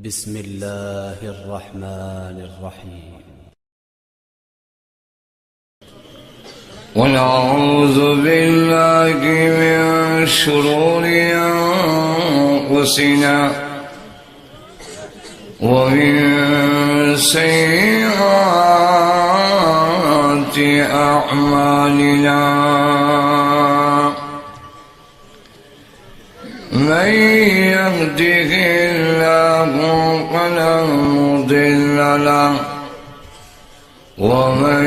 بسم الله الرحمن الرحيم ونعوذ بالله من شرور أنفسنا ومن سيئات أعمالنا من يهده الله فلا مضل له ومن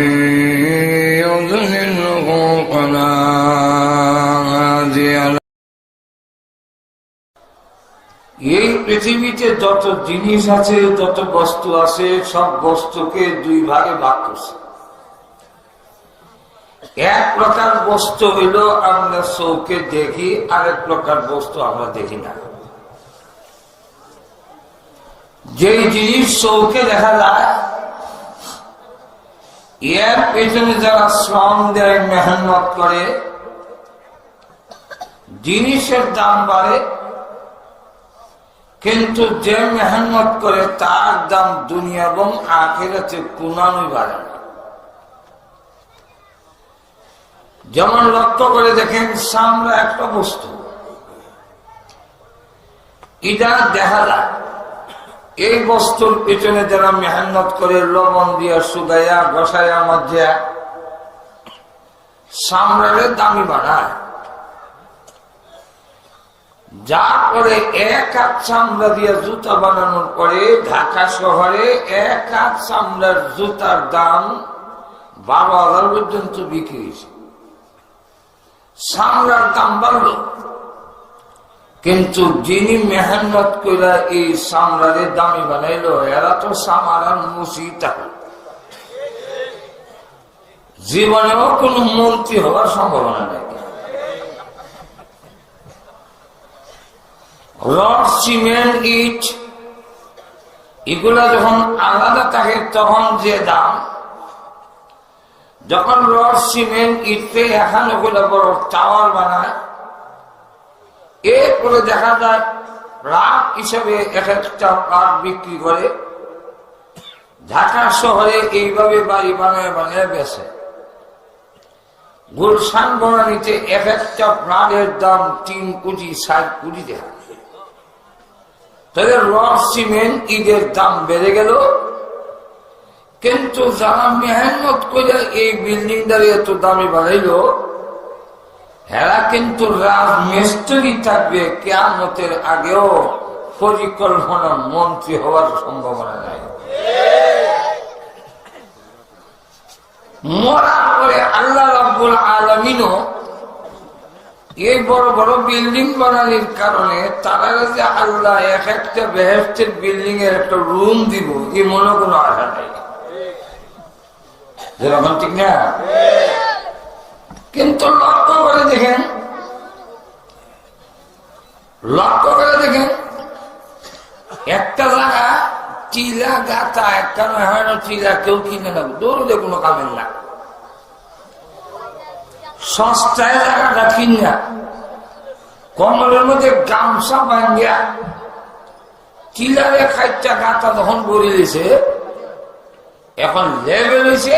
يضلله فلا هادي له। এই পৃথিবীতে যত জিনিস আছে, যত বস্তু আছে, সব বস্তুকে দুই ভাগে ভাগ করছে। এক প্রকার বস্তু হইল আমরা চোখে দেখি, আরেক প্রকার বস্তু আমরা দেখি না। যেই জিনিস চোখে দেখা যায় এর পেছনে যারা শ্রম দেয়, মেহনত করে, জিনিসের দাম বাড়ে, কিন্তু যে মেহনত করে তার দাম দুনিয়া এবং আখিরাতে কোনোই বাড়ে না। যেমন লক্ষ্য করে দেখেন, চামড়া একটা বস্তু, এটা দেখা যায়। এই বস্তুর পিছনে যারা মেহনত করে, লবণ দিয়া শুকাইয়া ঘষাইয়া মধ্যে চামড়ার দামি বানায়, যার পরে এক হাত চামড়া দিয়ে জুতা বানানোর পরে ঢাকা শহরে এক হাত চামড়ার জুতার দাম 12,000 পর্যন্ত বিক্রি হয়েছে। চামড়ার দাম বাড়ল, কিন্তু যিনি মেহনত করে এই চামড়ারে দামি বানাইল, এরা তো চামড়ার মুসি থাকে, জীবনেও কোন মন্ত্রী হওয়ার সম্ভাবনা নেই। রড, সিমেন্ট, ইট এগুলা যখন আলাদা থাকে তখন যে দাম, যখন রড, সিমেন্ট, ইটকে এখন ওগুলো বড় টাওয়ার বানায়, এরপরে দেখা যায় রাত হিসেবে এক একটা কাঠ বিক্রি করে। ঢাকা শহরে এইভাবে বাড়ি বানায় বানায় বেছে। গুলশান বনানীতে এক একটা প্লাটের দাম 3 কোটি 60 কোটি টাকা। তাদের রড, সিমেন্ট, ইটের দাম বেড়ে গেল, কিন্তু যারা মেহনত করে এই বিল্ডিংটারে এত দামি বাড়াইল, এরা কিন্তু রাজমিস্ত্রি থাকবে, কিয়ামতের আগেও পরিকল্পনা মন্ত্রী হওয়ার সম্ভাবনা নাই। মরার পরে আল্লাহ রাব্বুল আলামিনও এই বড় বড় বিল্ডিং বানানোর কারণে তারা যে আল্লাহ এক একটা বেহেশতের বিল্ডিং এর একটা রুম দিব, এই মনে কোনো আশা নাই, যেরকম, ঠিক না? কিন্তু লক্ষ্য করে দেখেন, একটা জায়গা টিলা গাতা, একটা হয় না টিলা, কেউ কিনে না, দৌড়ে কোনো কামের না। সস্তায় জায়গাটা কিনা কমলের মধ্যে গামছা বাঙ্গিয়া টিলারে খাইটা গাতা তখন গড়ে দিয়েছে, এখন লেভেল হয়েছে,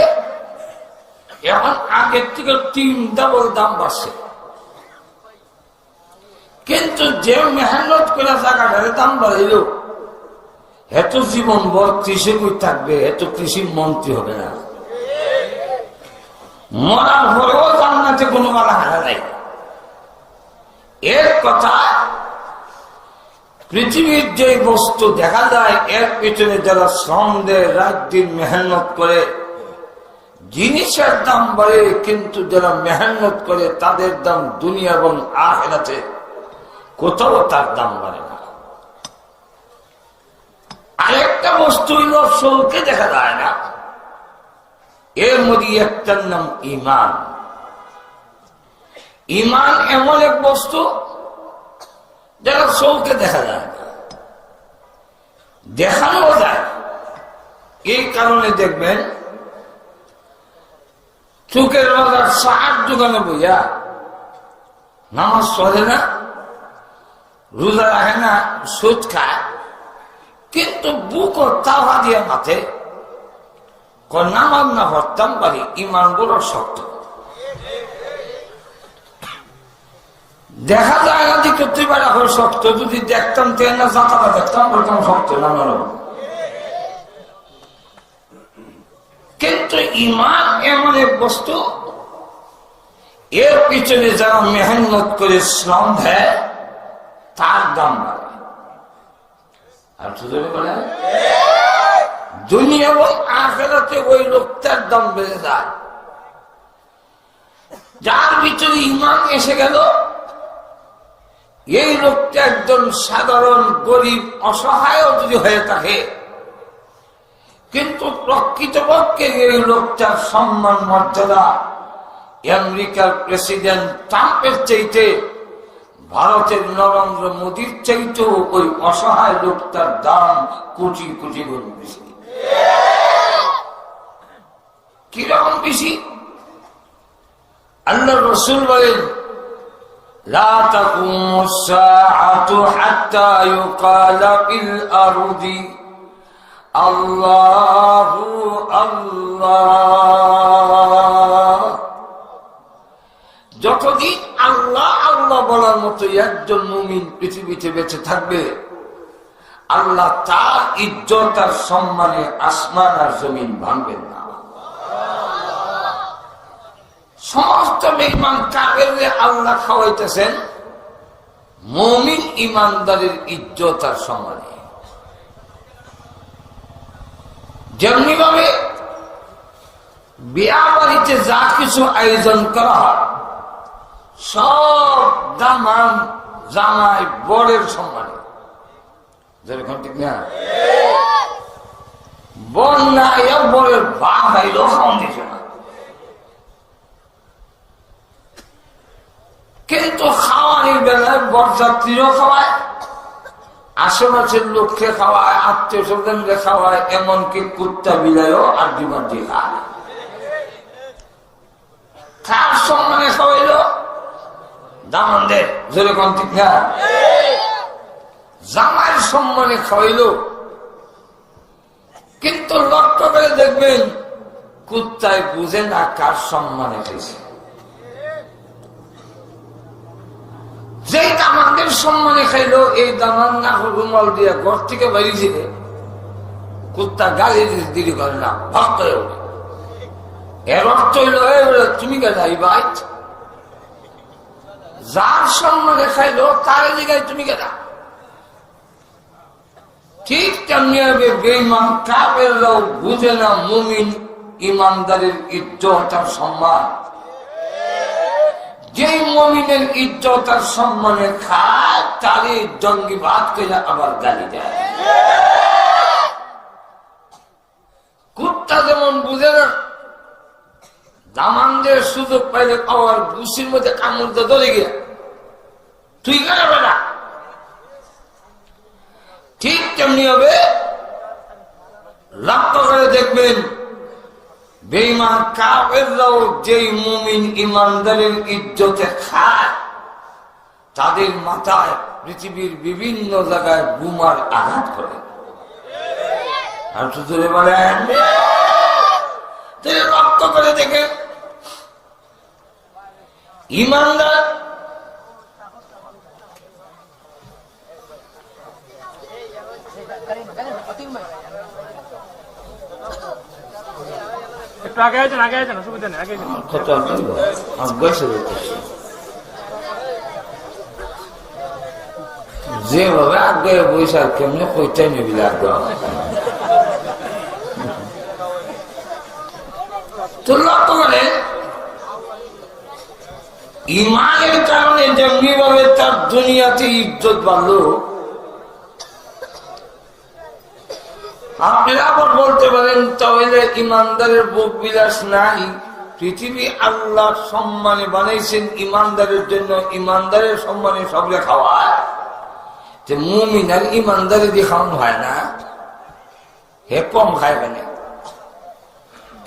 এখন আগের থেকে 3 ডাবল দাম বাড়ছে। কিন্তু যে মেহনত করে জায়গাটারে দাম বাড়াইল, এত জীবন ভর কৃষি থাকবে, এত কৃষি মন্ত্রী হবে না। মরার পরেও জান্নাতে কোনো বাধা হারা নাই। এর কথা, পৃথিবীর যে বস্তু দেখা যায় এর পিছনে যারা শ্রম দেয়, রাত দিন মেহনত করে, জিনিসের দাম বাড়ে, কিন্তু যারা মেহনত করে তাদের দাম দুনিয়া এবং আখিরাতে কোথাও তার দাম বাড়ে না। আরেকটা বস্তু হইল চোখে দেখা যায় না, এর মধ্যে একটার নাম ঈমান। ঈমান এমন এক বস্তু যারা চোখে দেখা যায় না, দেখানো যায়। এই কারণে দেখবেন চোখের বাজার 60 দোকানে বইয়া নামাজ পড়ে না, রোজা রাখে না, সুদ খায়, কিন্তু কিন্তু বুক তাওয়া দিয়ে মাথে নামাজ না পড়তাম পারি, ইমান বড় শক্ত। দেখা যায় না যে করতে পারে এখন শক্ত, যদি দেখতাম তেল না যাতাটা দেখতাম বলতাম শক্ত না নরম। কিন্তু ইমান এমন এক বস্তু, এর পিছনে যারা মেহনত করে শ্রম দেয় তার দাম বাড়ে। আর সুযোগে বলে দুনিয়া এবং আখিরাতে ওই লোকটার দাম বেড়ে যায় যার ভিতরে ইমান এসে গেল। এই লোকটা একজন সাধারণ গরিব অসহায় যদি হয়ে থাকে, কিন্তু প্রকৃতপক্ষে এই লোকটার সম্মান মর্যাদা আমেরিকার প্রেসিডেন্ট ট্রাম্পের চাইতে, ভারতের নরেন্দ্র মোদীর চাইতেও ওই অসহায় লোকটার দাম কোটি কোটি গুণ বেশি। কিরকম বেশি? আল্লাহ রাসূল বলেন, লা তাকুমুস সাআতু হাত্তা ইউকালা ফিল আরদি আল্লাহু আল্লাহ। যতদিন আল্লাহ আল্লাহ বলার মতো একজন মুমিন পৃথিবীতে বেঁচে থাকবে, আল্লাহ তার ইজ্জত আর সম্মানে আসমান আর জমিন ভাঙবেন না। সমস্ত মেহমান কাফেরদের আল্লাহ খাওয়াইতেছেন মুমিন ইমানদারের ইজ্জত আর সম্মানে। যেমনি ভাবে বিয়া বাড়িতে যা কিছু আয়োজন করা হয়, সব দামান জামাই বরের সম্মানে, যেরকম ঠিক না? বর না বরের বাপ আইলো খাওয়ান দিছে না, কিন্তু খাওয়ানির বেলায় বরযাত্রীরও খাওয়ায়, আশেপাশের লোককে খাওয়ায়, আত্মীয় স্বজনকে খাওয়ায়, এমনকি কুত্তা বিলাইও আর ডিমান্ডি খায়। কার সম্মানে খাওয়াইল? দামানদের, যেরকম ঠিক না? জামাইয়ের সম্মানে খাওয়াইল, কিন্তু লক্ষ্য করে দেখবেন কুত্তায় বুঝে না কার সম্মানে খাইছে। যেই দামানদের সম্মানে খাইলো, এই দামান না রুমাল দিয়া ঘর থেকে বেরিয়েছিলে, কুত্তা গালি দিদি করে না, ভাগ করে ওঠে। এর অর্থ হইল তুমি কে যাই ভাই, যার সম্মানে খাইলো তার জায়গায় তুমি কে যা। ঠিক তেমনি হবে বেঈমান কাফেররাও বুঝে না মুমিন ইমানদারের ইজ্জত আর সম্মান। যে মুমিনের ইজ্জত আর সম্মানে খায় তারে জঙ্গিবাদ করে আবার গালি দেয়। কুত্তা যেমন বুঝে না, দামানদের সুযোগ পাইলে পাওয়ার বুসির মধ্যে কামড় দিয়ে ধরে গিয়া তুই কেন বেটা, ঠিক তেমনি হবে। লক্ষ্য করে দেখবেন বেঈমান কাফেররাও যেই মুমিন ইমানদারের ইজ্জতে খায়, তাদের মাথায় পৃথিবীর বিভিন্ন জায়গায় বোমার আঘাত করে। আর শুধু বলেন, লক্ষ্য করে দেখেন ইমানদার যেভাবে আগে বৈশাখ কেমনি কইটাই নিবি আগ্রহ তো লক্ষ্য করে ইমানের কারণে যেমনি ভাবে তার দুনিয়াতে ইজ্জত বাড়লো, আপনারা আবার বলতে পারেন তাহলে ইমানদারের ভোগ বিলাস নাই। পৃথিবী আল্লাহ সম্মানে বানাইছেন ইমানদারের জন্য, ইমানদারের সম্মানে সবলে খাওয়ায়। যে মুমিন আর ইমানদারি দিয়ে খাওয়ানো হয় না, হে কম খায় কেন?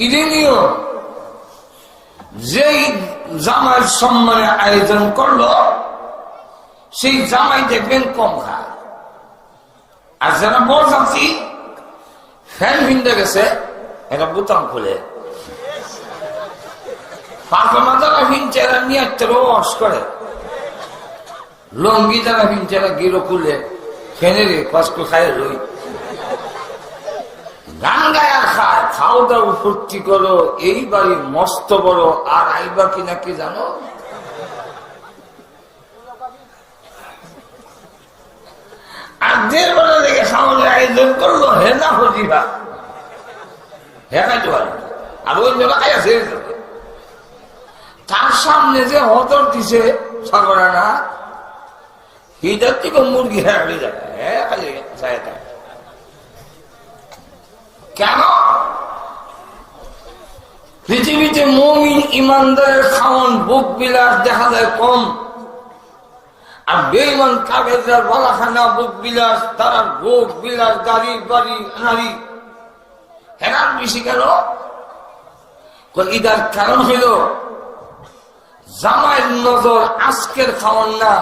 ইদিনীয় যেই জামাইয়ের সম্মানে আয়োজন করলো, সেই জামাই দেখবেন কম খায়। আর যারা বরযাত্রী ফ্যান ভিন্দে গেছে এটা বুতাম খুলে পাকমা যারা ভিনছে এরা নিয়ে রস করে, লঙ্গি যারা ভিনছে এরা গিরো খুলে ফ্যানের কষ্ট খায় রই, গান গায় আর খায়, খাও দাও ফুর্তি করো, এই বাড়ি মস্ত বড়, আর আইবা কিনা কি জানো? আর দেড় বেলা দেখে খাওয়ানোর আয়োজন করলো, হে না হজিবা হে খাইতে পারে, আর ওই জন্য খাই আছে। তার সামনে যে হতর দিছে সাগরা না, হিটার থেকে মুরগি হারিয়ে যায়, হ্যাঁ খালি কেন? পৃথিবীতে মুমিন ইমানদারের খাওয়ান বুক বিলাস দেখা যায় কম, আর বেঈমান কাফেরদের বালাখানা বুক বিলাস, তারা ভোগ বিলাস, গাড়ি বাড়ি নারী হেরান বেশি কেন? ইদার কারণ হইল জামাইয়ের নজর আজকের খাওয়ান না,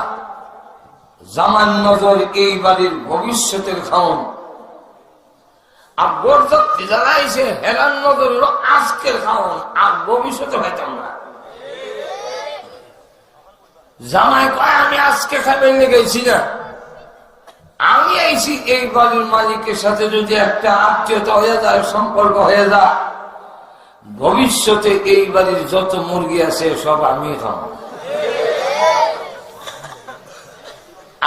জামাইয়ের নজর এই বাড়ির ভবিষ্যতের খাওয়ান। আর বরযাত্রী যারা এসে হেরান নজর হলো আজকের খাওয়ান, আর ভবিষ্যতে হইতাম না। জামাই কয় আমি আজকে খাবার লেগেছি না, আমি আইছি এই বাড়ির মালিকের সাথে যদি একটা আত্মীয়তা হয়ে যায়, সম্পর্ক হয়ে যায়, ভবিষ্যতে এই বাড়ির যত মুরগি আছে সব আমি খাবো।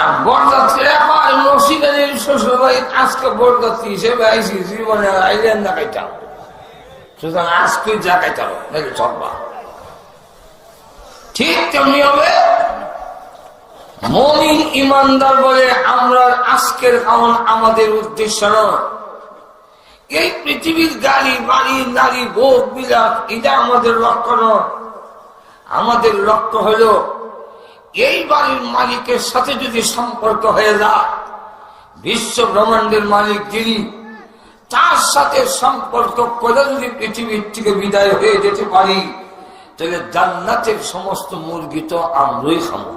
আর বরযাত্রী আমার নসিবের শ্বশুর বাড়ি আজকে বরযাত্রী হিসেবে আইসি, জীবনে আইলেন না খাইতাম, সুতরাং আজকে যা খাইতাম চলবা। ঠিক তেমনি হবে মুমিন ইমানদার বলে আমরা আজকের খাওয়ান আমাদের উদ্দেশ্য নয়, এই পৃথিবীর গাড়ি বাড়ি নারী ভোগ বিলাস এটা আমাদের লক্ষ্য নয়। আমাদের লক্ষ্য হলো এই বাড়ির মালিকের সাথে যদি সম্পর্ক হয়ে যায়, বিশ্ব ব্রহ্মাণ্ডের মালিক যিনি, তার সাথে সম্পর্ক করে যদি পৃথিবীর থেকে বিদায় হয়ে যেতে পারি, তাহলে জান্নাতের সমস্ত মুরগি তো আমরাই খাবো।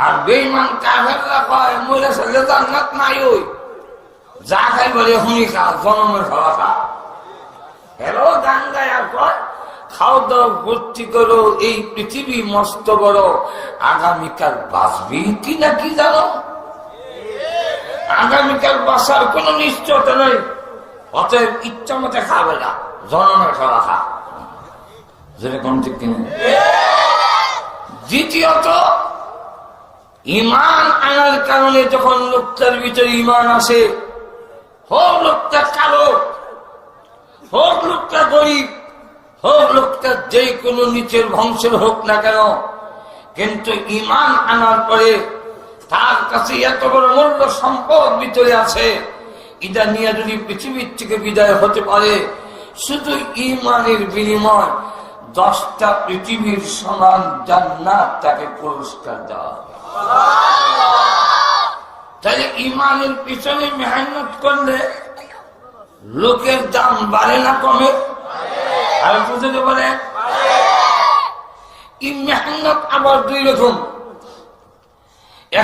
আর বেঈমান কাফেররা কয় মরে চলে জান্নাত নাই, ওই যা খাই বলে হুনি খা, জনমের খাওয়া খা। হেরো গান গায় আর কয় খাও দাও ভর্তি করো, এই পৃথিবী মস্ত বড়, আগামীকাল বাঁচবি কি না কি জানো? আগামীকাল বাঁচার কোন নিশ্চয়তা নেই, অতএব ইচ্ছা মতে খাবে না, জনমের খাওয়া খা। যেরকম ঠিক কিনা? দ্বিতীয়ত ইমান আনার কারণে যখন লোকটার ভিতরে ইমান আসে, হোক লোকটা কালো, হোক লোকটা গরিব, হোক লোকটা যে কোনো নিচের বংশের হোক না কেন, কিন্তু ইমান আনার পরে তার কাছে এত বড় মূল্য সম্পদ ভিতরে আছে, এটা নিয়ে যদি পৃথিবীর থেকে বিদায় হতে পারে, শুধু ইমানের বিনিময় 10টা পৃথিবীর সমান জান্নাত তাকে পুরস্কার দেওয়া। তাহলে ইমানের পিছনে মেহনত করলে লোকের দাম বাড়ে না কমে? আর বুঝতে পারে এই মেহনত আবার দুই রকম,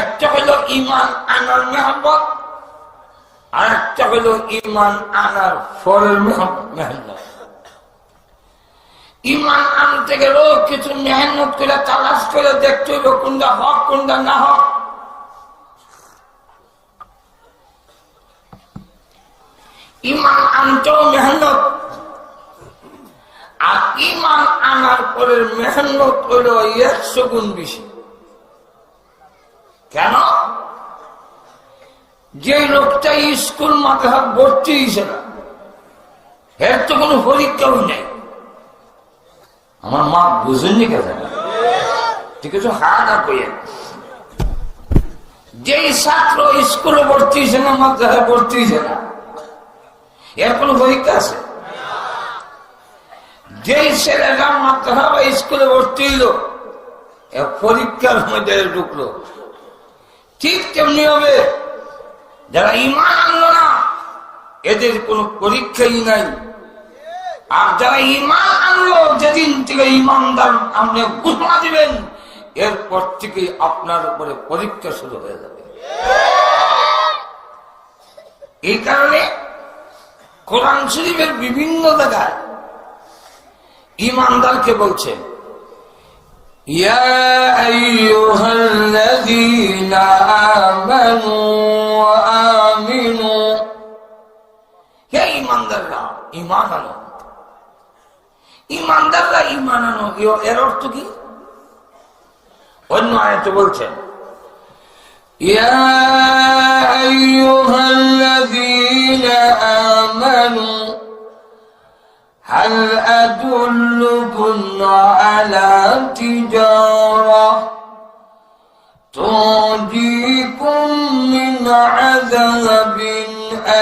একটা হলো ইমান আনার মেহনত, আর একটা হলো ইমান আনার ফলের মেহনত। ইমান আনতে গেলেও কিছু মেহনত করে তালাশ করে দেখতে হইব কোনটা হক কোনটা না হক। ইমান আনতেও মেহনত, আর ইমান আনার পরের মেহনত হইল 100 গুণ বেশি। কেন? যে লোকটা স্কুল মাদ্রাসা ভর্তি হয়েছে না, এর তো কোনো পরীক্ষাও নেই। আমার মা বুঝেননি কেন? ঠিক আছে, হা না কইয়া যেই ছাত্র স্কুলে ভর্তি হয়েছে না, মাদ্রাসায় ভর্তি হয়েছে না, এর কোন পরীক্ষা আছে? যেই ছেলেরা মাদ্রাসা বা স্কুলে ভর্তি হইল, এর পরীক্ষার মধ্যে ঢুকলো। ঠিক তেমনি হবে যারা ঈমান আনলো না, এদের কোনো পরীক্ষাই নাই। আর যারা ঈমান আনলো, যেদিন থেকে ঈমানদার আপনি ঘোষণা দিবেন, এরপর থেকে আপনার উপরে পরীক্ষা শুরু হয়ে যাবে। এই কারণে কোরআন শরীফের বিভিন্ন জায়গায় ঈমানদারকে বলছেন ইয়া আইয়ুহাল্লাযীনা আমানু আমিনু, হে ঈমানদাররা ঈমান আনো। ঈমানদাররা ঈমান আনো, এর অর্থ কি? অন্য আয়াতে বলছেন ইয়া আইয়ুহাল্লাযীনা আমানু হাল আদুল্লুকুম আলা তিজারাহ তুনজিকুম মিন আযাবিন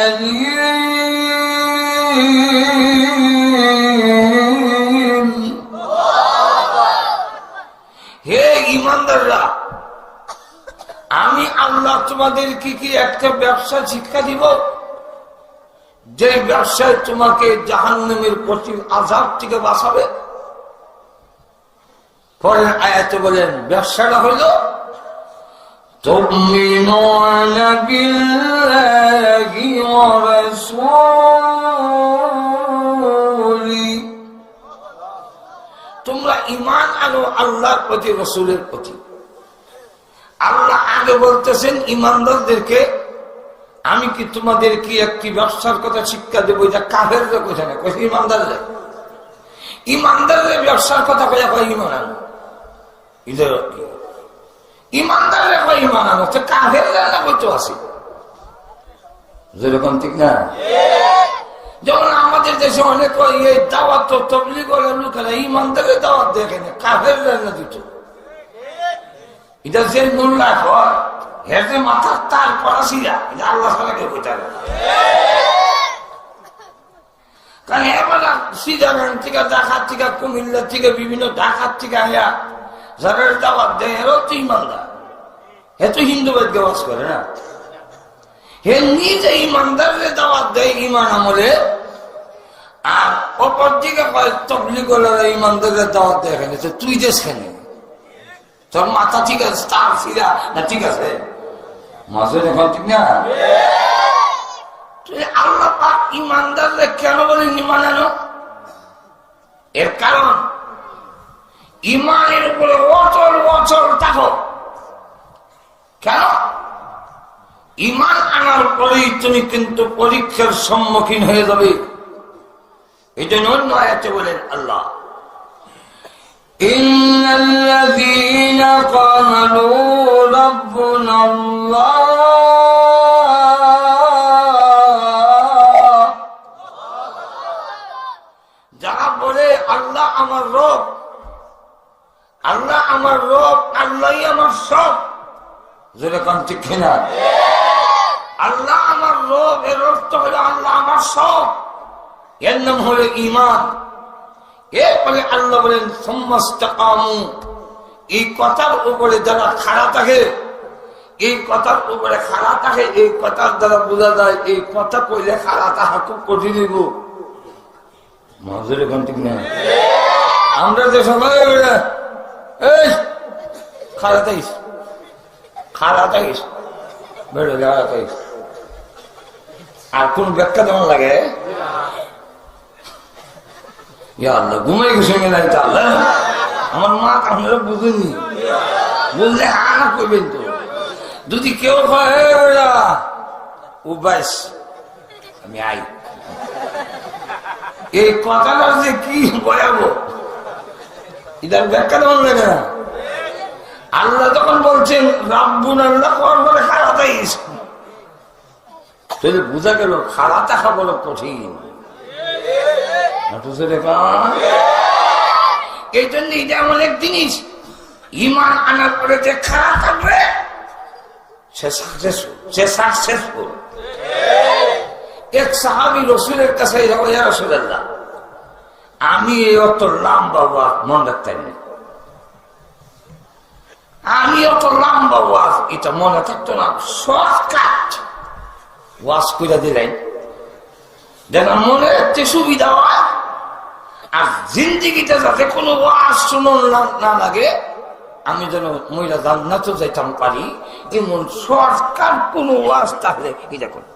আলীম। হে ঈমানদাররা, আমি আল্লাহ তোমাদের কি একটা ব্যবসা শিক্ষা দিব, যে ব্যবসায় তোমাকে জাহান্নামের কঠিন আযাব থেকে বাঁচাবে। পরে আয়াতে বলেন ব্যবসাটা হইল তুমিনুনা বিল্লাহি ওয়া রাসূলি, তোমরা ঈমান আনো আল্লাহর প্রতি, রাসূলের প্রতি। আল্লাহ আগে বলতেছেন ঈমানদারদেরকে আমি কি তোমাদের কি একটি ব্যবসার কথা শিক্ষা দেবো, এটা কাফেররা কোথায় না কোথায় ঈমানদাররা। ঈমানদারদের ব্যবসার কথা কয়া কয় ঈমান আনো, ঈমানদাররা কয় ঈমান আনো, তো কাফেররা না বলতে আসি যেরকম, ঠিক না? যেমন আমাদের দেশে অনেক এই দাওয়াত তবলিগ ওয়ালা লোকেরা ঈমানদারের দাওয়াত দেখে না, কাফেররা না দিত। এটা যে মোল্লা হয় হেঁটে মাথার তার পড়াশিরা, এটা আল্লাহ সালাকে বইতে হবে। কারণ এবার সিজারান থেকে, ঢাকার থেকে, কুমিল্লা থেকে, বিভিন্ন ঢাকার থেকে আয়া যারা দাওয়াত দেয় এরাও তো ঈমানদার, হে তো হিন্দুবাদকে বাস করে না, হে নিজে ঈমানদারের দাওয়াত দেয় ঈমান আমলে। আর অপর দিকে তবলিগ ওয়ালারা ঈমানদারের দাওয়াত দেয়, এখানে তুই দেশ কেন, তোর মাথা ঠিক আছে, তার ফিরা না ঠিক আছে মাঝে এখন, ঠিক না? আল্লাহ পাক ঈমানদাররা কেন বলেন ঈমান আনো? এর কারণ ঈমানের উপরে অচল অচল থাকো। কেন? ঈমান আনার পরেই তুমি কিন্তু পরীক্ষার সম্মুখীন হয়ে যাবে। এই জন্য অন্য আয়াতে বলেন আল্লাহ ইন্নাল্লাযীনা ক্বালু রাব্বুনাল্লাহ, যারা বলে আল্লাহ আমার রব, আল্লাহ আমার রব, আল্লাহই আমার সব, যেরকম ঠিক না? আল্লাহ আমার রব এর অর্থ হলো আল্লাহ আমার সব, এর নাম হলো ঈমান। এরপরে আল্লাহ বলেন সুম্মাস্তাকামু, এই কথার উপরে যারা খাড়া থাকে, এই কথার উপরে খাড়া থাকে, এই কথার দ্বারা বোঝা যায় এই কথা কইলে খাড়া তাহা খুব কঠিন হইব। মজুর এখন ঠিক না? আমরা যে সবাই এই খাড়া থাইস, খাড়া থাইস, বেড়ে খাড়া থাইস, আর কোন ব্যাখ্যা দেওয়া লাগে? ঘুমাই গেছে আল্লাহ, আমার মা আপনারা বুঝেনি, বুঝলে আর করবেন তো। যদি কেউ উবাইস আমি আই, এই কথাটা যে কি ভয়াবহ, এটার ব্যাখ্যা দেওয়া লাগে না। আল্লাহ যখন বলছেন রাব্বুন আল্লাহ, পরে খাড়া থাইস, তাহলে বোঝা গেল খাড়া থাকা বড় কঠিন। এই জন্য এটা এমন এক জিনিস, ঈমান আনার পরে যে খারাপ থাকবে সে সাকসেসফুল। এক সাহাবী রাসূলের কাছে যাবো, ইয়া রাসূলুল্লাহ আমি এই অত লম্বা ওয়াজ মনে রাখতে না, আমি অত লম্বা ওয়াজ এটা মনে থাকতো না, শর্টকাট ওয়াজ করে দিলেন যেন মনে রাখতে সুবিধা হয়, আর জিন্দিগিতে যাতে কোনো ওয়াজ শুনো না লাগে, আমি যেন মহিলা জান্নাতে যাইতাম পারি, এমন সরকার কোন ওয়াজ থাকলে এটা করি।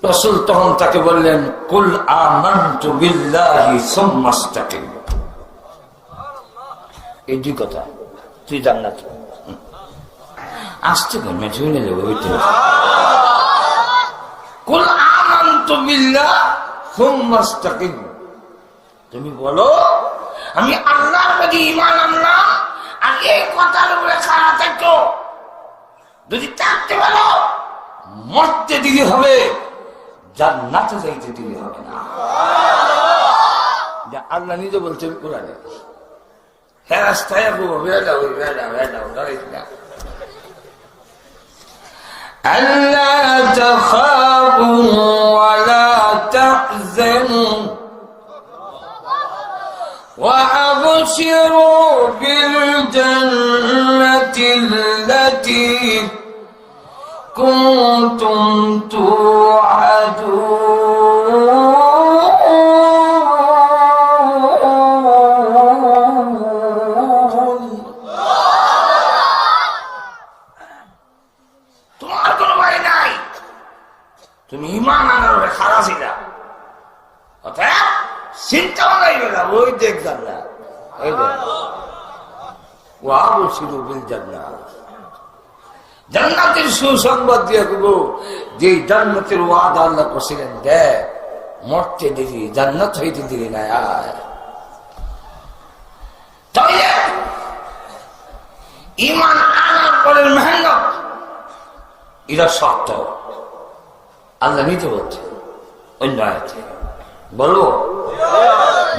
রাসূল তখন তাকে বললেন, কুল আমানতু বিল্লাহি সুম্মা ইসতাকিম। এই দুই কথা, তুই জান্নাত আসতে কমে ঝুলে যাবে। কুল আমানতু বিল্লাহ সুম্মা ইসতাকিম, তুমি বলো আমি আল্লাহর প্রতি ঈমান আনলাম, আর এই কথার উপরে খাড়া থাকো। যদি থাকতে পারো মরতে দিতে হবে, জান্নাতে যাইতে দিতে হবে না। আল্লাহ নিজে বলছেন কোরআনে, হ্যাঁ রাস্তায় ألا تخافوا ولا تحزنوا وأبشروا بالجنة التي كنتم توعدون তুমি ঈমান আনার খারাপ ছিলা, অতএব চিন্তা লাগাইবে না। ওই দেখ জান্নাত, ওই দেখ ওয়াবশিরু বিল জান্নাহ, জান্নাতের সুসংবাদ দিয়ে দেব। যে জান্নাতের ওয়াদা আল্লাহ করেছিলেন, দেখ মরতে দিলি জান্নাত হইতে দিলি না। তাইলে ঈমান আনার পরে মেহনত, এটা শর্ত। আল্লাহ নিতে বলছে অন্য আয়াতে, বলবো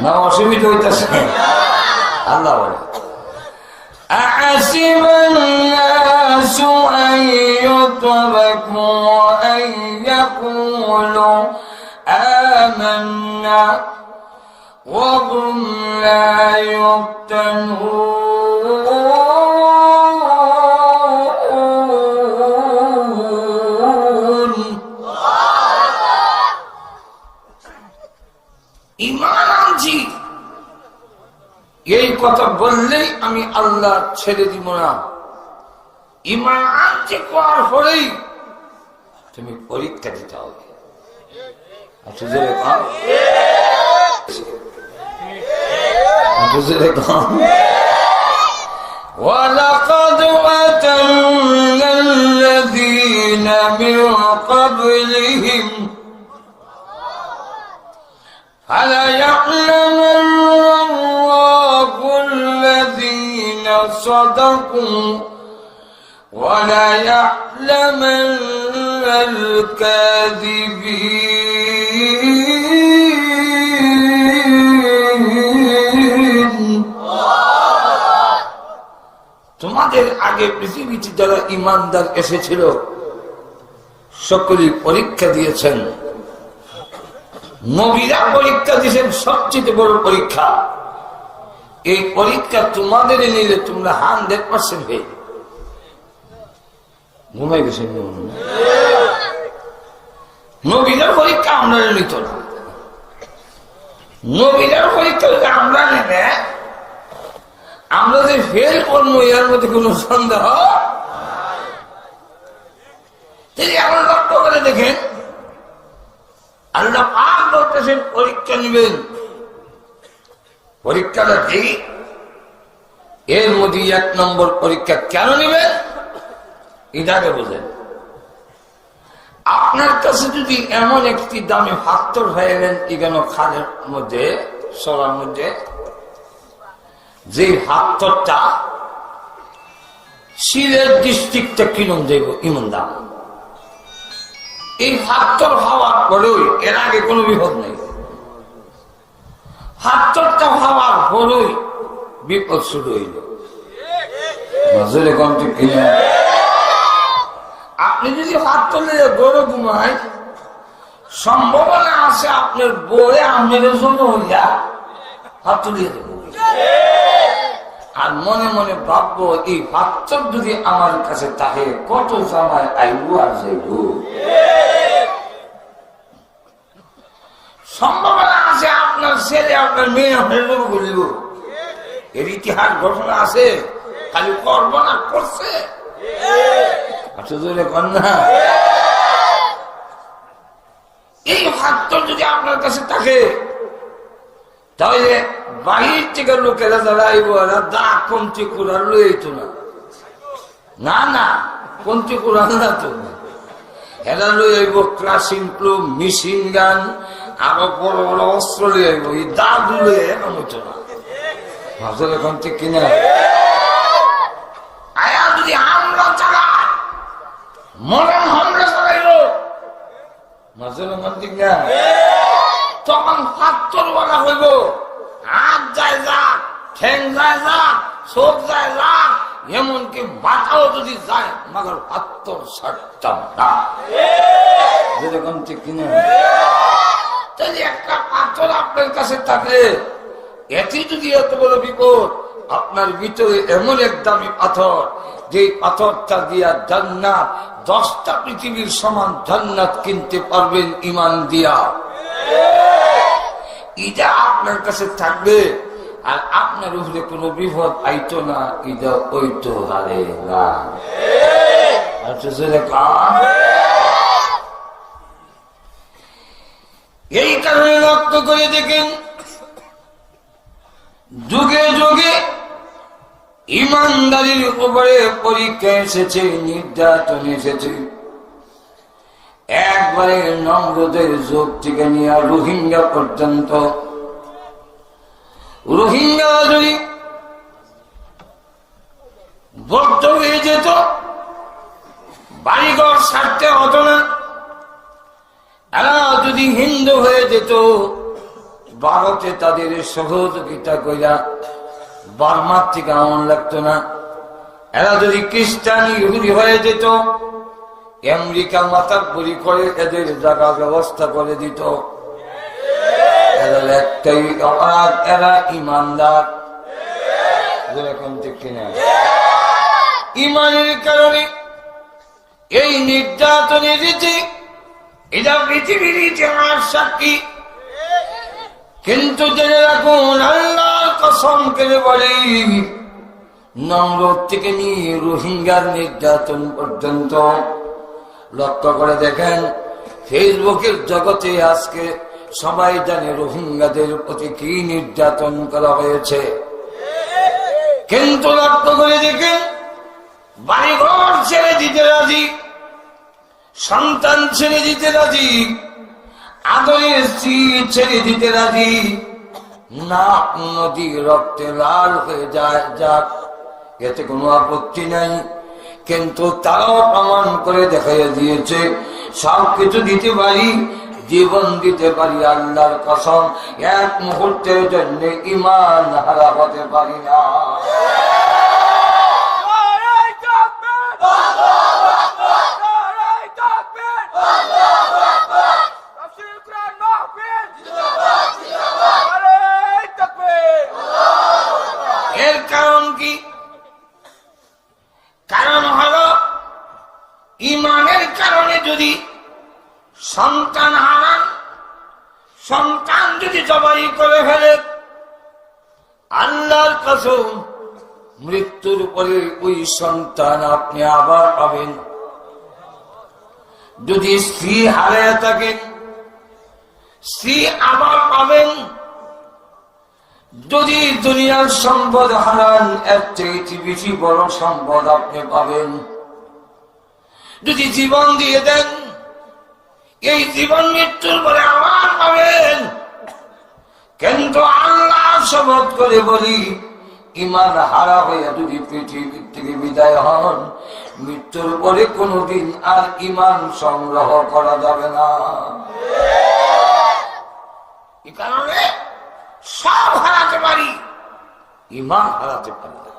না অসুবিধা হইতেছে? আল্লাহ বলে, أحسب الناس أن يتركوا أن يقولوا آمنا وهم لا يفتنون। ঈমান আনছি, এই কথা বললেই আমি আল্লাহ ছেড়ে দিব না। ঈমান আনছি করার পরেই তুমি পরীক্ষা দিতে হবে। وَلَقَدْ فَتَنَّا الَّذِينَ مِن قَبْلِهِمْ فَلَيَعْلَمَنَّ اللَّهُ الَّذِينَ صَدَقُوا وَلَيَعْلَمَنَّ الْكَاذِبِينَ। তোমাদের আগে পৃথিবীতে যারা ঈমানদার এসেছিল সকলেই পরীক্ষা দিয়েছেন। নবীরা পরীক্ষা দিয়েছেন, সবচেয়ে বড় পরীক্ষা। এই পরীক্ষা তোমাদের নিলে তোমরা 100% হয়ে ঘুমাই গেছেন। নবীরা পরীক্ষা আমরা নিত না। নবীরা পরীক্ষা আমরা নেবে, আমরা যে ফেল করবো এর মধ্যে কোন সন্দেহ। তিনি এখন লক্ষ্য করে দেখেন, আল্লাহ পাক বলতেছেন পরীক্ষা নেবেন। পরীক্ষাটা কি? এর মধ্যে 1 নম্বর পরীক্ষা কেন নেবেন এটাকে বোঝেন। আপনার কাছে যদি এমন একটি দামি পাথর হয়ে গেলেন এখানে খালের মধ্যে, সরার মধ্যে, যে পাথরটা সিলেট ডিস্ট্রিক্টে কিনুন দেব ইমন দাম, এই পাথর হওয়ার পরেও এর আগে কোনো বিপদ নেই। পাথরটা হওয়ার পরেই বিপদ শুরু হইল। আপনি যদি পাথর নিয়ে গরু ঘুমায়, সম্ভাবনা আছে আপনার বলে আমের জন্য হইয়া পাথর দিয়ে দেব। আর মনে মনে ভাববো এই পাথর যদি আমার কাছে থাকে কত সময় আইব আর যাইব। সম্ভাবনা আছে আপনার ছেলে আপনার মেয়ে আপনার বলিব। এর ইতিহাস ঘটনা আছে, খালি করব না করছে। কন্যা পাথর যদি আপনার কাছে থাকে, তাহলে বাহির থেকে লোকেরা যারা আইব এরা দা কমতি কুড়ার লইতো না, না না কমতি কুড়াল না তো, এরা লই আইব ক্রাসিং ক্লুব, মেশিন গান, আরো বড় বড় অস্ত্র লই আইব, এই দাগ লই এরকম হইতো না। আসলে এখন ঠিক কিনা? আয়া যদি হামলা চালায়, মরণ হামলা চালাইল, আসলে এখন ঠিক না, তখন পাথর বলা হইব, হাত যায় যাক, ঠ্যাং যায় যাক, চোখ যায় যাক, এমনকি মাথাও যদি যায়, মাগর পাথর ছাড়তাম না। যেরকম ঠিক কিনা? তাহলে একটা পাথর আপনার কাছে থাকলে, এটি যদি এত বড় বিপদ, আপনার ভিতরে এমন এক দামি পাথর, যে পাথরটা দিয়া জান্নাত 10টা পৃথিবীর সমান জান্নাত কিনতে পারবেন ঈমান দিয়া। এটা আপনার কাছে থাকবে, আর আপনার উপরে কোনো বিপদ আইতো না, এটা ওইতো হারে না। এই কারণে লক্ষ্য করে দেখেন, যুগে যুগে ইমানদারির উপরে পরীক্ষা এসেছে, নির্যাতন এসেছে। একবারে নমরুদের যুগ থেকে নিয়ে রোহিঙ্গা পর্যন্ত, রোহিঙ্গা যদি বদ্ধ হয়ে যেত, বাড়িঘর ছাড়তে হতো না, এরা যদি হিন্দু হয়ে যেত, ভারতে তাদের সহযোগিতা কইরা বার্মার থেকে আমন লাগতো না। এরা যদি খ্রিস্টান ইহুদি হয়ে যেত, আমেরিকা মাতাব্বরি করে এদের জায়গা ব্যবস্থা করে দিত। এরা একটাই অপরাধ, এরা ইমানদার। যেরকম ঠিক কিনা? ইমানের কারণে এই নির্যাতনের রীতি, এটা পৃথিবীর ইতিহাস সাক্ষী। কিন্তু জেনে রাখুন, আল্লাহর কসম করে বলি, নমরুদ থেকে নিয়ে রোহিঙ্গার নির্যাতন পর্যন্ত লক্ষ্য করে দেখেন, ফেসবুকের জগতে আজকে সবাই জানে রোহিঙ্গাদের প্রতি কি নির্যাতন করা হয়েছে। কিন্তু লক্ষ্য করে দেখেন, বাড়িঘর ছেড়ে দিতে রাজি, সন্তান ছেড়ে দিতে রাজি, আদরের স্ত্রী ছেড়ে দিতে রাজি, নাক নদী রক্তে লাল হয়ে যায়, যাক, এতে কোনো আপত্তি নাই। কিন্তু তারাও প্রমাণ করে দেখাইয়া দিয়েছে, সব কিছু দিতে পারি, জীবন দিতে পারি, আল্লাহর কসম এক মুহূর্তের জন্য ঈমান হারা হতে পারি না। এর কারণ কি? কারণ হলো, ঈমানের কারণে যদি সন্তান হারান, সন্তান যদি জবাই করে ফেলে, আল্লাহর কসম মৃত্যুর পরে ওই সন্তান আপনি আবার পাবেন। যদি স্ত্রী হারিয়ে থাকেন, স্ত্রী আবার পাবেন। যদি দুনিয়ার সম্পদ হারান, এর চেয়ে বেশি বড় সম্পদ আপনি পাবেন। যদি জীবন দিয়ে দেন, এই জীবন মৃত্যুর পরে আবার পাবেন। কিন্তু আল্লাহ শপথ করে বলি, ঈমান হারা হয়ে যদি পৃথিবীর থেকে বিদায় হন, মৃত্যুর পরে কোনদিন আর ঈমান সংগ্রহ করা যাবে না। এই কারণে সব হারাতে পারি, ঈমান হারাতে পারি না।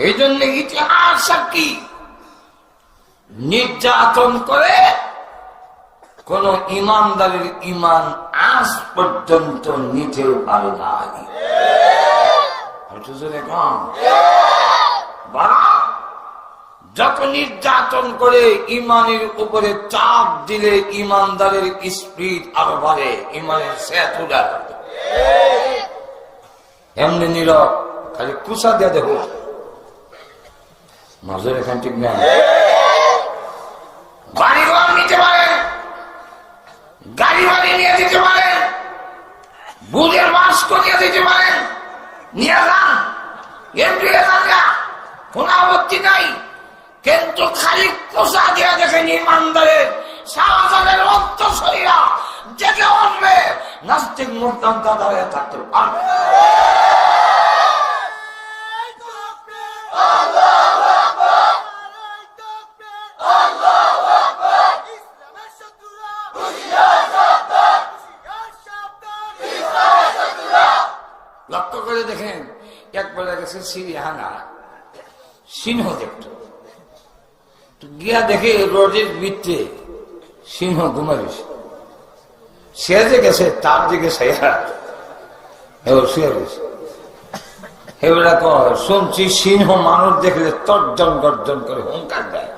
এই জন্য ইতিহাস সাক্ষী, নির্যাতন করে কোন ইমানদারের ঈমান আজ পর্যন্ত নিতেও পারে না। যত নির্যাতন করে ঈমানের উপরে চাপ দিলে ঈমানদারের স্পিড আরো বাড়ে, ঈমানের সেতুটা এমনি নীরব, খালি কুসা দিয়ে দেখো মাজের এখান ঠিক না। করিয়ে দিতে পারেন, নিয়ে যান, এমনি কোন আপত্তি নাই। কিন্তু খালি কোষা দিয়ে দেখেন ইমানদারের শাহজানের রক্ত সরিয়া জেগে উঠবে, নাস্তিক মুর্তাদা দাঁড়িয়ে থাকতে পারবে। লক্ষ্য করে দেখেন, একবার গেছে সিরিয়াখানা সিংহ দেখতো, গিয়া দেখে রোডের ভিতরে সিংহ ঘুমাইছে, সে যে গেছে তার দিকে শুয়ে গেছে। এবার শুনছি সিংহ মানুষ দেখলে তর্জন গর্জন করে হুঙ্কার দেয়,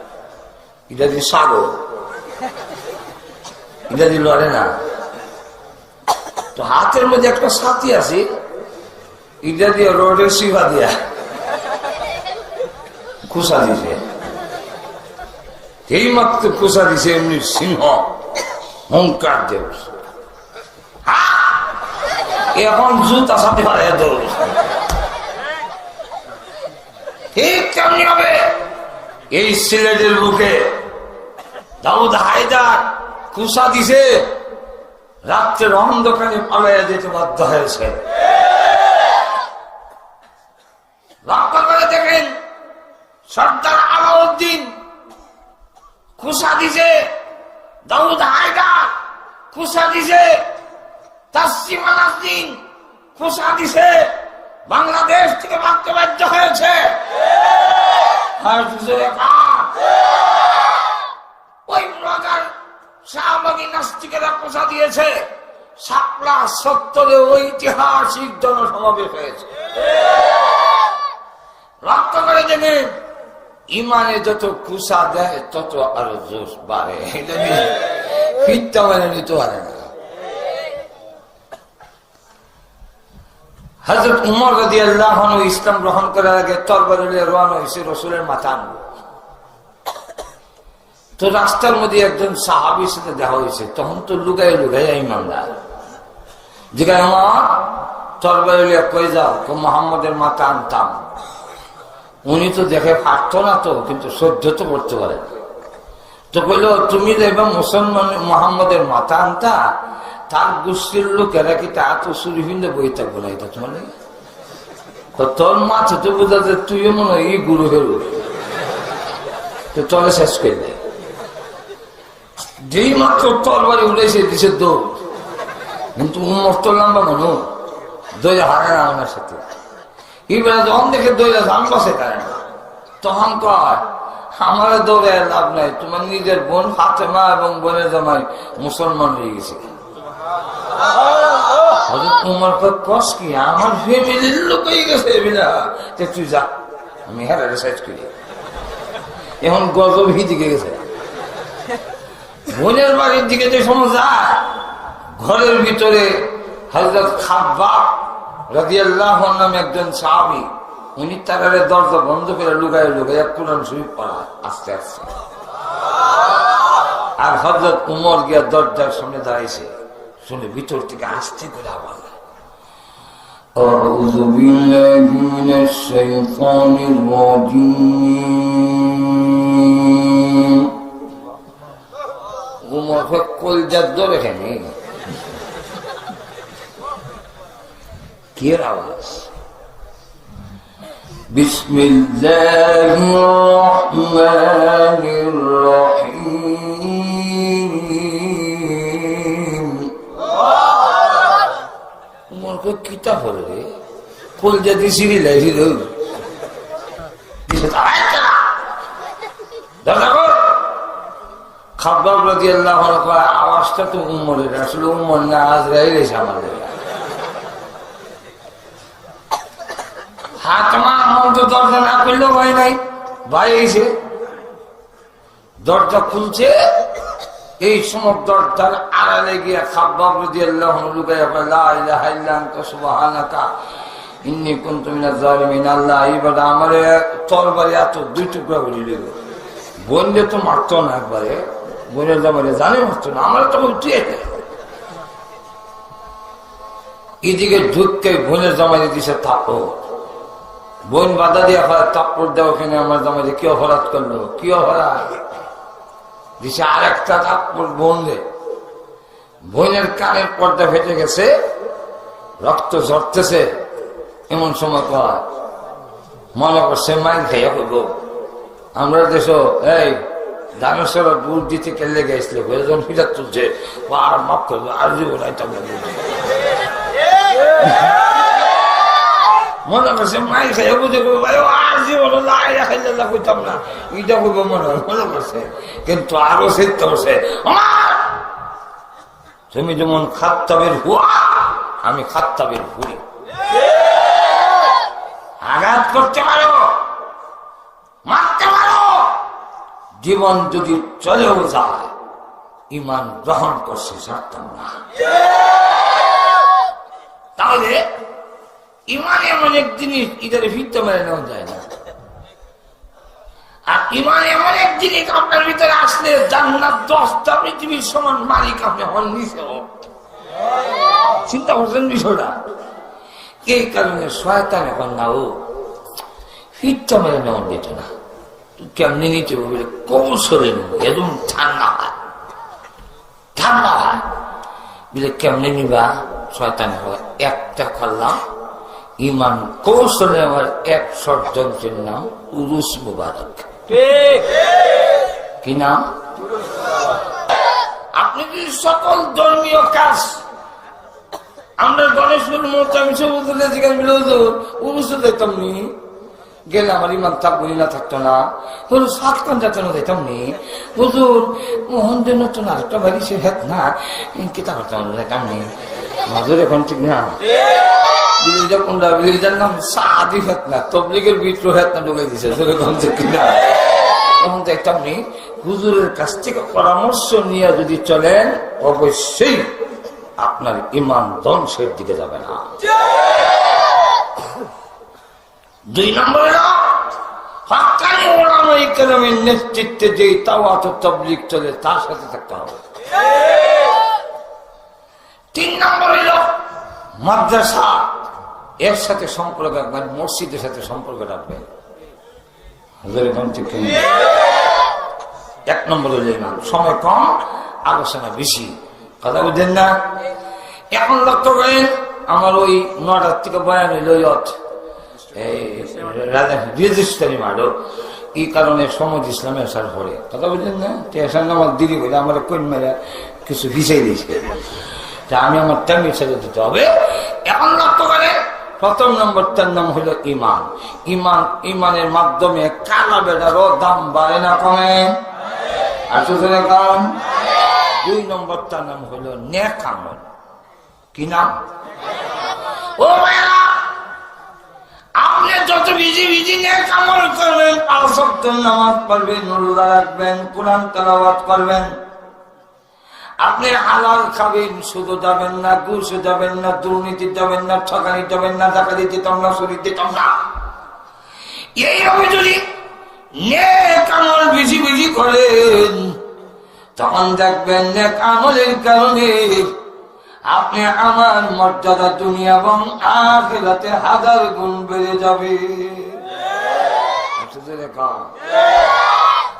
এটা দিয়ে সাগর, এটা দিয়ে লড়ে না। তো হাতের মধ্যে একটা সাথী আছে, এটা দিয়ে রোডের শিবা দিয়া খুশা দিছে। এই মাত্র খুশা দিছে, এমনি সিংহ হুঙ্কার দেব, এখন জুতা সাথে পারে ঠিক তেমনি হবে। এই সিলেটের বুকে দাউদ হায়দার খুশা দিছে, রাত্রের অন্ধকারে পালাইয়া যেতে বাধ্য হয়েছে। লক্ষ্য করে দেখেন, সর্দার আলাউদ্দিন খুশা দিছে, দাউদ হায়দার খুশা দিছে, তাসলিম আলাউদ্দিন খুশা দিছে, বাংলাদেশ থেকে ভাগতে বাধ্য হয়েছে। ওই ব্লগার শাহবাগী নাস্তিকেরা খুশা দিয়েছে, শাপলা সত্তরে ঐতিহাসিক জনসমাবেশ হয়েছে। লক্ষ্য করে দেখেন, ইমানে যত খুশা দেয় তত আরো জোশ বাড়ে, ফিরতে মানে নিতে পারে না। হযরত উমর রাদিয়াল্লাহু আনহু ইসলাম গ্রহণ করার আগে তরবারি নিয়ে রওনা হয়েছে রাসূলের মাথা আনবো। তো রাস্তার মধ্যে একজন সাহাবীর সাথে দেখা হয়েছে, তখন তো লুকাই ইমানদার জিজ্ঞাসা, আমার তরবারি নিয়ে কই যাও? মুহাম্মদের মাথা আনতাম। উনি তো দেখে পারত না, তো কিন্তু সহ্য তো করতে পারে। তো কইল, তুমি দেখবে মুসলমান মুহাম্মদের মাথা আনতা, তার গোষ্ঠীর লোকেরা কি তা তো চুরি ফিন্দে বই থাকবো না, এটা তোমার তোর মাথা তো বোঝা যে তুইও মনে হয় এই গুরু হেরু, তো তলে শেষ করলে। যেই মাত্র তরবারি উঠেছে দিছে দৌড়, কিন্তু উমর তো লম্বা মানুষ, দইয়া হারে না আমার সাথে। এবার যখন দেখে দইয়া জান বসে তারে না, তখন কয় আমার দৌড়ে লাভ নাই, তোমার নিজের বোন ফাতেমা এবং বোনের জামাই মুসলমান হয়ে গেছে। তোমার কস কি আমার ফ্যামিলির লোক হয়ে গেছে, তুই যা, আমি হেরারে সাইজ করি। এখন গজব দিকে গেছে, বোনের বাড়ির দিকে যে সময় যায়, ঘরের ভিতরে হযরত খাব্বাব রাদিয়াল্লাহু আনহু নামে একজন সাহাবী, উনি তারারে দরজা বন্ধ করে লুকায় লুকায় কুরআন শরীফ পড়া আস্তে আস্তে। আর হযরত উমর গিয়া দরজার সামনে দাঁড়াইছে, শুনে ভিতর থেকে আস্তে করে আওয়াজ, আউযু বিল্লাহি মিনাশ শাইতানির রাজীম। উমর কলজার ধরে এখানে কি আওয়াজ? বিসমিল্লাহির রহমানির রহিম। উমরকে কিতা হল রে, কলজা দিয়ে সিঁড়ি লাইছিল, খাব্বাব রাদিয়াল্লাহু আনহু আওয়াজটা তো উমরের, আসলে উমর না আজরাইল এসে আমাদের হাতমা তো দরজা না করলেও ভয় নাই, ভাই এসে দরজা খুলছে। এই সময় দরজার আড়ালে গিয়ে খাব্বাব রাদিয়াল্লাহু আনহু লুকাইয়া কয়, লা ইলাহা ইল্লা আনতা সুবহানাকা ইন্নী কুনতু মিনাজ জালিমিন। আল্লাহ, এবার আমার তরবারি এত দুই টুকরা করে দিল, বোনকে তো মারতো না, একবারে বোনের জামারে জানে মারতো না, আমার তো উঠিয়ে এদিকে ঢুকতে বোনের জামাই দিছে থাপ্পড়। বোন বাধা দিয়ে থাপ্পড় দেওয়া ওখানে আমার জামাই কি অপরাধ করলো, কি অপরাধ দিছে আর একটা থাপ্পড় বোন রে। বোনের কানের পর্দা ফেটে গেছে, রক্ত ঝরতেছে। এমন সময় কয় মনে করছে মাইন খাইয়া করব। আমরা দেশ এই দামেশ্বর বুট দিতে কেলে গেছিল, যখন ফিরাত তুলছে আর মাফ করবো, আর জীবন মনে করছে মাই খাইয়া বুঝে করবো আর জীবন খাইলে কইতাম না, এটা করবো মনে করছে। কিন্তু আরো চিন্তা করছে তুমি যেমন খাত্তাবের হুয়া, আমি খাত্তাবের হুড়ি। আঘাত করতে পারো, মারতে পারো, জীবন যদি চলেও যায় ইমান গ্রহণ করছে ছাড়তাম না। তাহলে ইমান এমন এক জিনিস, ইধারে ফিরতে মেরে নেওয়া যায় না। আর ইমান এমন এক জিনিস আপনার ভিতরে আসলে জান্নাত 10টা পৃথিবীর সমান মালিক আপনি হন নিচে। চিন্তা করছেন বিষয়টা? এই কারণে শয়তান এখন না ও ফিরতে মেরে নেওয়া যেত না। কেমনি নিতে হবে কৌশলে নেব, একদম ঠান্ডা হয়, ঠান্ডা হয় বলে কেমনি নিবা। শয়তান একটা করলাম ইমান কৌশলে আমার এক ষড়যন্ত্রের নাম উরুস মুবারক। কি নাম? আপনি যদি সকল ধর্মীয় কাজ আমরা গণেশের উরুসে যেতাম নি, গেলে আমার ইমান থাকবো না থাকতো না। হুজুর 7 কান যাতনা যেতাম নি, হুজুর মোহনদের নতুন আরেকটা বাড়ি সে হেত না কিতা করতাম যেতাম নি। হুজুর এখন ঠিক না, বিলিজা কোনটা বিলিজার নাম সাদি হেত না, তবলিগের বিট্রো হেত না ঢুকাই দিছে সেরকম কিনা। এখন দেখতাম নি হুজুরের কাছ থেকে পরামর্শ নিয়ে যদি চলেন অবশ্যই আপনার ইমান ধ্বংসের দিকে যাবে না। 2 নম্বরে হক্কানি উলামায়ে কেরামের নেতৃত্বে যে দাওয়াত ও তাবলীগ চলে তার সাথে থাকতে হবে। 3 নম্বর হলো মাদ্রাসা, এর সাথে সম্পর্ক রাখবেন, মসজিদের সাথে সম্পর্ক রাখবেন। 1 নম্বর হলো ইমান। সময় কম, আলোচনা বেশি, কথা বুঝলেন না? এখন লক্ষ্য করেন আমার ওই 9টার থেকে বয়ান হইল রেজিস্ট্রারি মারো, এই কারণে সমাজ ইসলামে আসার পরে, কথা বুঝলেন না? আমার দিদি বলে আমার কোন মেয়েরা কিছু ভিসাই দিয়েছে, আমি আমার টাইমে ছেড়ে দিতে হবে। এখন লক্ষ্য করে 1ম নম্বরটার নাম হলো ইমান। ইমানের মাধ্যমে কালা বেড়ারও দাম বাড়ে না কমে, আসলে কারণ 2 নম্বরটার নাম হলো নেক আমল। কি নাম? ও ভাইরা, আপনি যত বিজি নেক আমল করবেন, 5 ওয়াক্ত নামাজ পড়বেন, রোজা রাখবেন, কোরআন তেলাওয়াত করবেন, আপনি হালাল খাবেন, সুদ যাবেন না, ঘুষ যাবেন না, দুর্নীতি যাবেন না, ঠকানি যাবেন না, ডাকাতি দিতাম না, চুরি দিতাম না। এইভাবে যদি নেক আমল বেশি করেন তখন দেখবেন নেক আমলের কারণে আপনি আমার মর্যাদা দুনিয়া এবং আখিরাতে 1000 গুণ বেড়ে যাবে।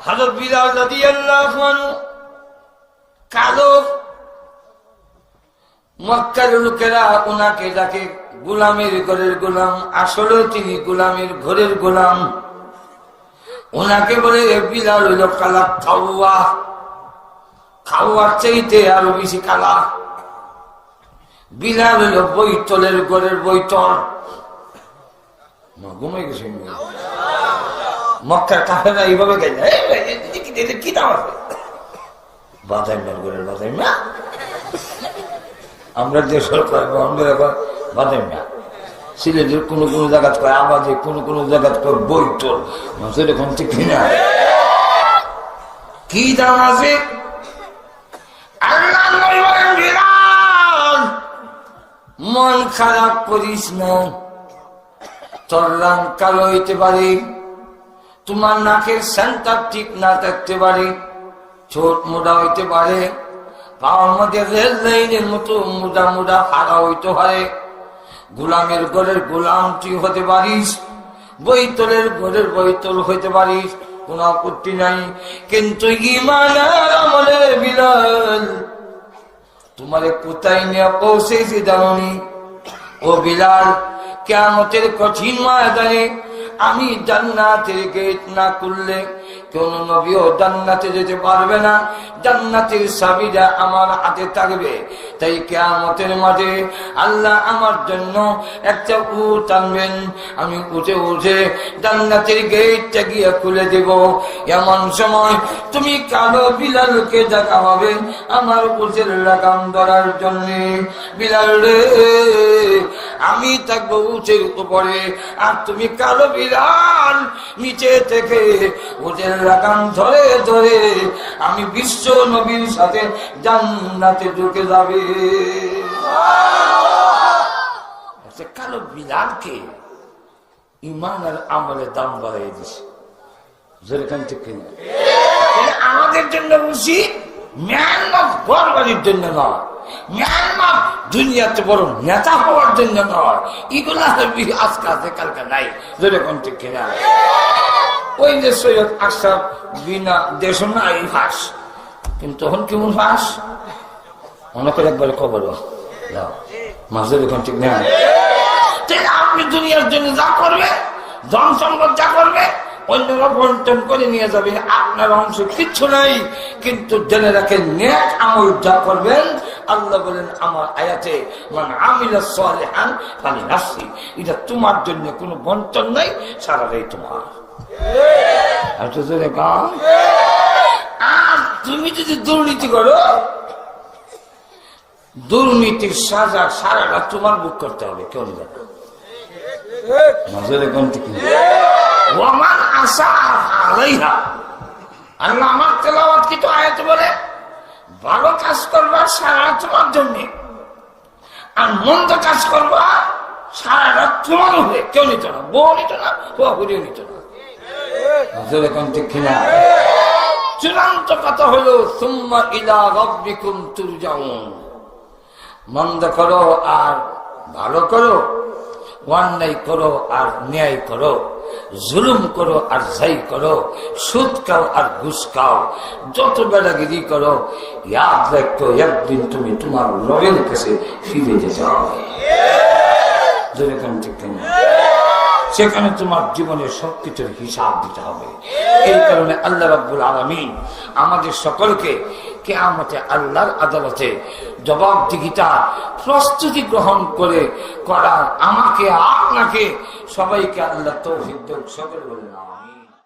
হযরত বিলাল রাদিয়াল্লাহু আনহু কালো মক্কার লোকেরা ওনাকে ডাকে গোলামের ঘরের গোলাম, আসলে তিনি গোলামের ঘরের গোলাম। ওনাকে বলে বিলাল হইল কালা খাওয়া, খাওয়ার চাইতে আরো বেশি কালা। বিলাল হইল বৈতলের ঘরের বৈতল। ঘুমাই গেছে মক্কার কাফেররা এইভাবে গেছে, কি দাম আছে বাদাইমার ঘরের বাদাইমা, আমরা যে সরকার বাদাইমা। সিলেটের কোন জায়গা কয় আবাদে, কোন জায়গা কয় বৈতল, এরকম ঠিক কিনা কি দাম আছে? মন খারাপ করিস না, তোর রং কালো হইতে পারে, তোমার নাকের সেন্টার ঠিক না থাকতে পারে, ছোট মোটা হইতে পারে, পাওয়ার মধ্যে রেল লাইনের মতো মোটা মোটা ফাড়া হইতে পারে, গোলামের ঘরের গোলাম তুই হতে পারিস, বৈতলের ঘরের বৈতল হইতে পারিস, কোন আপত্তি নাই। কিন্তু ঈমান আর আমলে বিলাল তোমারে কোথায় নিয়ে পৌঁছেছি জানি? ও বিলাল, কিয়ামতের কঠিন ময়দানে আমি জান্নাতের গেট না খুললে কোন নবীও জান্নাতে যেতে পারবে না। জান্নাতের চাবিটা আমার হাতে থাকবে। তাই কিয়ামতের মাঠে আল্লাহ আমার জন্য একটা উট আনবেন, আমি উঠে উঠে জান্নাতের গেটটা গিয়ে খুলে দেব। এমন সময় তুমি কালো বিলালকে ডাকা হবে আমার উটের লাগাম ধরার জন্য। বিলাল রে, আমি থাকবো উটের উপরে, আর তুমি কালো বিলাল নিচে থেকে উটের লাগাম ধরে ধরে আমি বিশ্ব নবীর সাথে জান্নাতে ঢুকে যাবে। কালো বিলালকে ঈমান আর আমলে দাম বাড়াই দিছে। যেরকম ঠিক কিনা আমাদের জন্য উচিত মেহনত বরবাদির জন্য নয়, মেহনত দুনিয়াতে বড় নেতা হওয়ার জন্য নয়। এগুলা আজকে আছে কালকে নাই। যেরকম ঠিক কিনা ওই যে সৈয়দ আশরাফ বিনা দেশ নাই ফাঁস, কিন্তু তখন কেমন ফাঁস মনে করে একবার খবর মাঝে এখন ঠিক না। আপনি দুনিয়ার জন্য যা করবে, ধন সম্পদ যা করবে, অন্যরা বন্টন করে নিয়ে যাবে, আপনার অংশ কিচ্ছু নাই। কিন্তু জেনে রাখেন নেক আমল যা করবেন, আল্লাহ বলেন আমার আয়াতে মান আমিলা সালিহান ফালিনাফসি, এটা তোমার জন্য কোনো বন্টন নাই, সারাটাই তোমার। আর তুমি যদি দুর্নীতি করো, দুর্নীতির সাজা সারাটা তোমার বুক করতে হবে, কেউ নেবে না। আল্লাহ আমার তেলাওয়াত কি তো আয়াতে বলে ভালো কাজ করবা সারা তোমার জন্য, আর মন্দ কাজ করবা সারা তোমার হবে, কেউ নিত না, বউ নিত না, বউরিও নিত না। চূড়ান্ত কথা হলো সুম্মা ইলা রাব্বিকুম তুরজাউন। মন্দ করো আর ভালো করো, অন্যায় করো আর ন্যায় করো, জুলুম করো আর যাই করো, সুদ খাও আর ঘুষ খাও, যত বেড়াগিরি করো, ইয়াদ রাখতো একদিন তুমি তোমার রবের কাছে ফিরে যেতে হবে। যেরকম ঠিক কিনা সেখানে তোমার জীবনের সবকিছুর হিসাব দিতে হবে। এই কারণে আল্লাহ রাব্বুল আলামিন আমাদের সকলকে কিয়ামতে আল্লাহর আদালতে জবাবদিহিতা প্রস্তুতি গ্রহণ করে করার আমাকে আপনাকে সবাইকে আল্লাহ তৌফিক দেন। সকলে বলেন আমিন।